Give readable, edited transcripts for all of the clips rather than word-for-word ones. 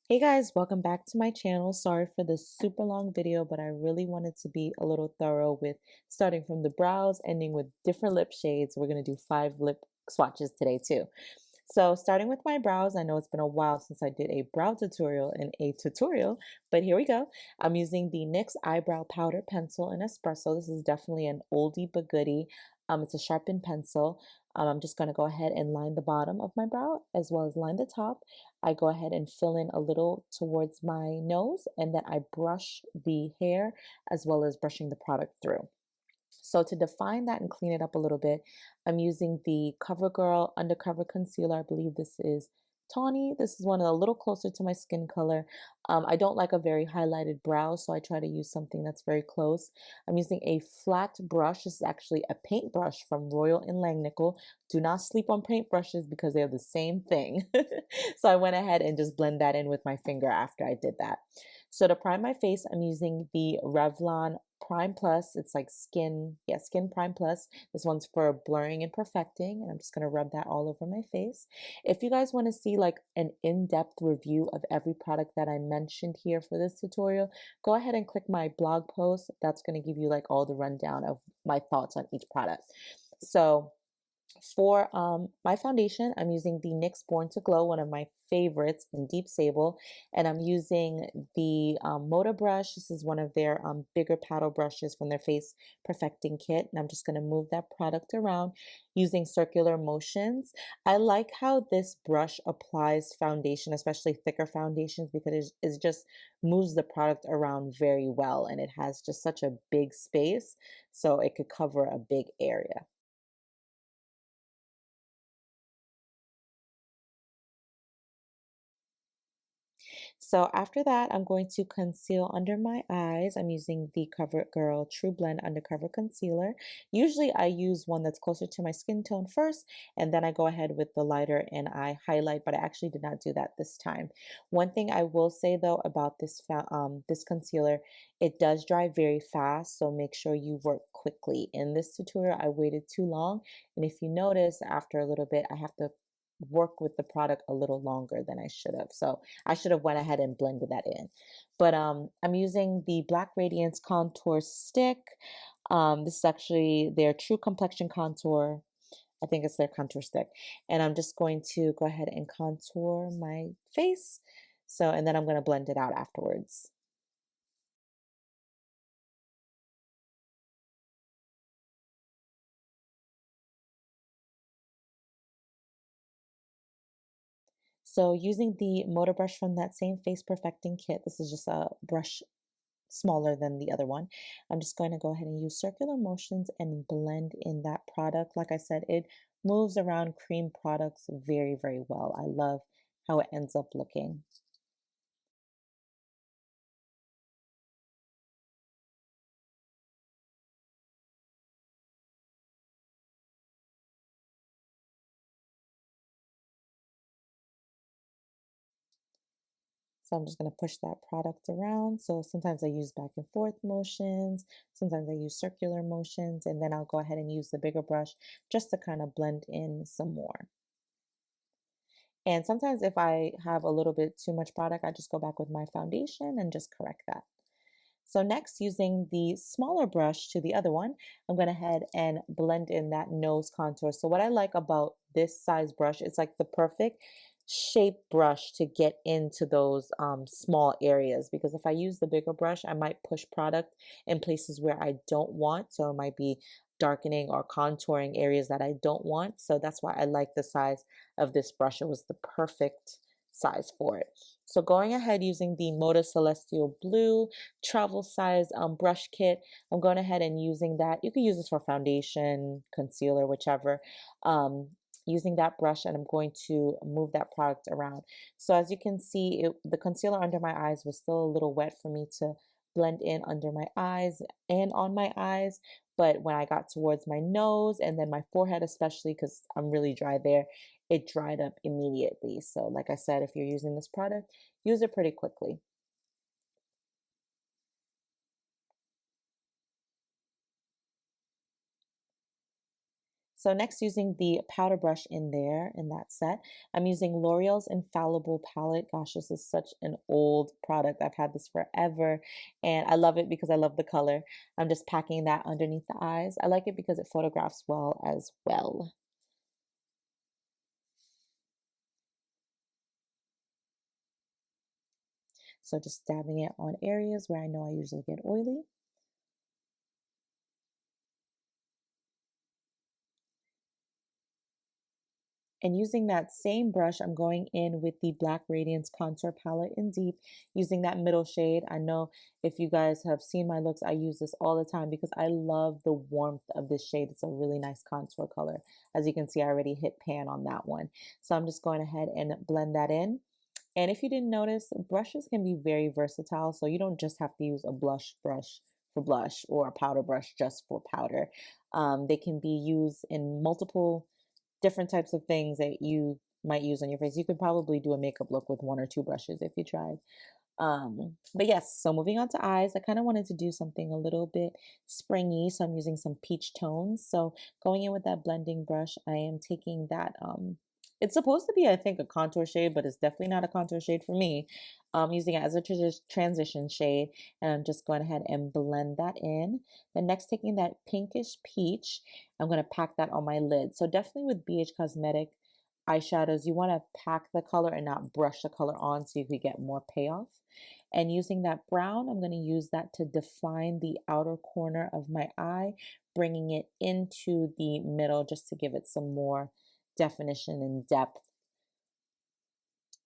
Hey guys, welcome back to my channel. Sorry for this super long video, but I really wanted to be a little thorough with starting from the brows, ending with different lip shades. We're going to do 5 lip swatches today too. So starting with my brows, I know it's been a while since I did a brow tutorial in a tutorial, but here we go. I'm using the NYX Eyebrow Powder Pencil in Espresso. This is definitely an oldie but goodie. It's a sharpened pencil. I'm just going to go ahead and line the bottom of my brow as well as line the top. I go ahead and fill in a little towards my nose, and then I brush the hair as well as brushing the product through. So to define that and clean it up a little bit, I'm using the CoverGirl Undercover Concealer. I believe this is tawny. This is one a little closer to my skin color. I don't like a very highlighted brow, so I try to use something that's very close. I'm using a flat brush. This is actually a paint brush from Royal and Langnickel. Do not sleep on paint brushes because they're the same thing. So I went ahead and just blend that in with my finger after I did that. So to prime my face, I'm using the Revlon Prime Plus. It's like Skin Prime Plus. This one's for blurring and perfecting, and I'm just gonna rub that all over my face. If you guys want to see like an in-depth review of every product that I mentioned here for this tutorial, go ahead and click my blog post. That's gonna give you like all the rundown of my thoughts on each product. So for my foundation, I'm using the NYX Born to Glow, one of my favorites in Deep Sable, and I'm using the Moda brush. This is one of their bigger paddle brushes from their Face Perfecting Kit, and I'm just going to move that product around using circular motions. I like how this brush applies foundation, especially thicker foundations, because it just moves the product around very well, and it has just such a big space, so it could cover a big area. So after that, I'm going to conceal under my eyes. I'm using the CoverGirl TruBlend Undercover Concealer. Usually I use one that's closer to my skin tone first, and then I go ahead with the lighter and I highlight, but I actually did not do that this time. One thing I will say though about this concealer, it does dry very fast, so make sure you work quickly. In this tutorial, I waited too long, and if you notice, after a little bit, I have to work with the product a little longer than I should have. So I should have went ahead and blended that in. But I'm using the Black Radiance Contour Stick. This is actually their True Complexion Contour. I think it's their contour stick. And I'm just going to go ahead and contour my face. So, and then I'm going to blend it out afterwards. So using the motor brush from that same Face Perfecting kit, this is just a brush smaller than the other one. I'm just going to go ahead and use circular motions and blend in that product. Like I said, it moves around cream products very, very well. I love how it ends up looking. So I'm just going to push that product around. So sometimes I use back and forth motions, sometimes I use circular motions, and then I'll go ahead and use the bigger brush just to kind of blend in some more. And sometimes if I have a little bit too much product, I just go back with my foundation and just correct that. So next, using the smaller brush to the other one, I'm going to head and blend in that nose contour. So what I like about this size brush, it's like the perfect shape brush to get into those small areas, because if I use the bigger brush, I might push product in places where I don't want. So it might be darkening or contouring areas that I don't want. So that's why I like the size of this brush. It was the perfect size for it. So going ahead using the Moda Celestial Blue travel size brush kit, I'm going ahead and using that. You can use this for foundation, concealer, whichever. Using that brush, and I'm going to move that product around. So as you can see, the concealer under my eyes was still a little wet for me to blend in under my eyes and on my eyes. But when I got towards my nose and then my forehead, especially because I'm really dry there, it dried up immediately. So like I said, if you're using this product, use it pretty quickly. So next, using the powder brush in there, in that set, I'm using L'Oreal's Infallible palette. Gosh, this is such an old product. I've had this forever and I love it because I love the color. I'm just packing that underneath the eyes. I like it because it photographs well as well. So just dabbing it on areas where I know I usually get oily. And using that same brush, I'm going in with the Black Radiance Contour Palette in Deep, using that middle shade. I know if you guys have seen my looks, I use this all the time because I love the warmth of this shade. It's a really nice contour color. As you can see, I already hit pan on that one. So I'm just going ahead and blend that in. And if you didn't notice, brushes can be very versatile. So you don't just have to use a blush brush for blush or a powder brush just for powder. They can be used in multiple different types of things that you might use on your face. You could probably do a makeup look with one or two brushes if you tried. But yes, so moving on to eyes, I kind of wanted to do something a little bit springy, so I'm using some peach tones. So going in with that blending brush, I am taking that it's supposed to be, I think, a contour shade, but it's definitely not a contour shade for me. I'm using it as a transition shade, and I'm just going ahead and blend that in. Then next, taking that pinkish peach, I'm going to pack that on my lid. So definitely with BH Cosmetic eyeshadows, you want to pack the color and not brush the color on so you could get more payoff. And using that brown, I'm going to use that to define the outer corner of my eye, bringing it into the middle just to give it some more definition and depth.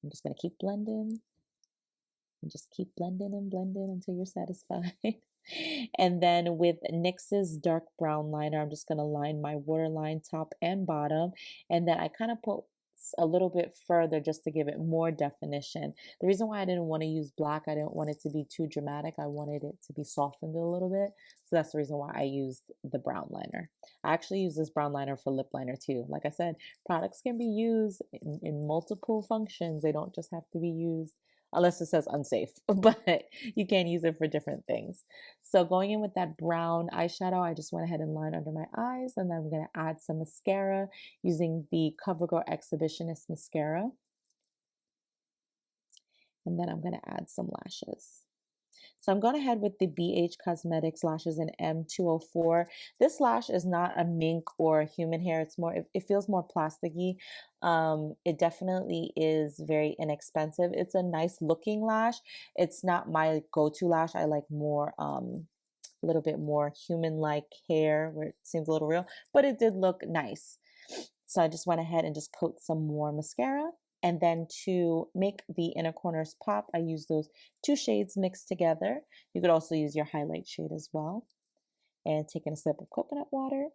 I'm just going to keep blending and just keep blending and blending until you're satisfied. And then with NYX's dark brown liner, I'm just going to line my waterline top and bottom. And then I kind of put a little bit further just to give it more definition. The reason why I didn't want to use black, I didn't want it to be too dramatic. I wanted it to be softened a little bit. So that's the reason why I used the brown liner. I actually use this brown liner for lip liner too. Like I said, products can be used in multiple functions. They don't just have to be used unless it says unsafe, but you can use it for different things. So going in with that brown eyeshadow, I just went ahead and lined under my eyes, and then I'm going to add some mascara using the CoverGirl Exhibitionist mascara. And then I'm going to add some lashes. So I'm going ahead with the BH Cosmetics lashes in M204. This lash is not a mink or human hair. It's more, it feels more plasticky. It definitely is very inexpensive. It's a nice looking lash. It's not my go-to lash. I like more, a little bit more human-like hair where it seems a little real, but it did look nice. So I just went ahead and just coat some more mascara. And then to make the inner corners pop, I use those two shades mixed together. You could also use your highlight shade as well. And taking a sip of coconut water.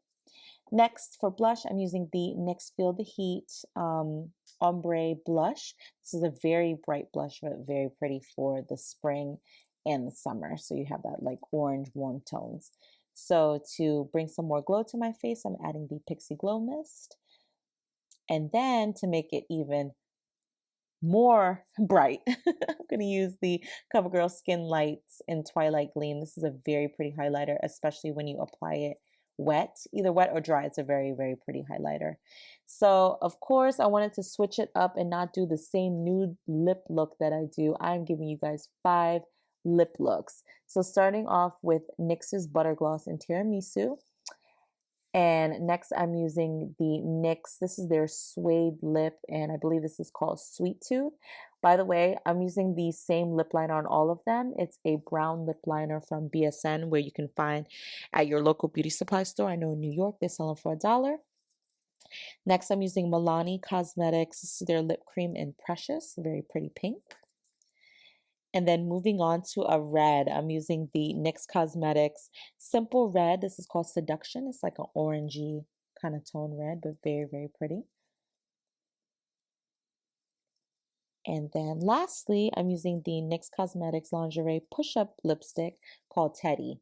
Next, for blush, I'm using the NYX Feel the Heat Ombre blush. This is a very bright blush, but very pretty for the spring and the summer. So you have that like orange warm tones. So to bring some more glow to my face, I'm adding the Pixi Glow Mist. And then to make it even more bright, I'm going to use the CoverGirl SkinLights in Twighlight Gleam. This is a very pretty highlighter, especially when you apply it wet, either wet or dry. It's a very, very pretty highlighter. So of course I wanted to switch it up and not do the same nude lip look that I do. I'm giving you guys 5 lip looks. So starting off with NYX's Butter Gloss in Tiramisu. And next I'm using the NYX, this is their Suede lip, and I believe this is called Sweet Tooth. By the way, I'm using the same lip liner on all of them. It's a brown lip liner from BSN, where you can find at your local beauty supply store. I know in New York they sell them for $1. Next I'm using Milani Cosmetics, this is their lip cream in Precious, very pretty pink. And then moving on to a red, I'm using the NYX Cosmetics Simple Red. This is called Seduction. It's like an orangey kind of tone red, but very, very pretty. And then lastly, I'm using the NYX Cosmetics Lingerie Push-Up Lipstick called Teddy.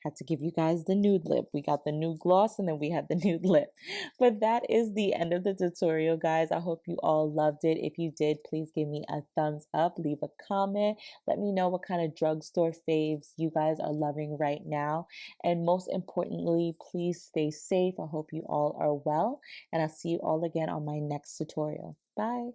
Had to give you guys the nude lip. We got the nude gloss and then we had the nude lip. But that is the end of the tutorial, guys. I hope you all loved it. If you did, please give me a thumbs up, leave a comment. Let me know what kind of drugstore faves you guys are loving right now. And most importantly, please stay safe. I hope you all are well. And I'll see you all again on my next tutorial. Bye.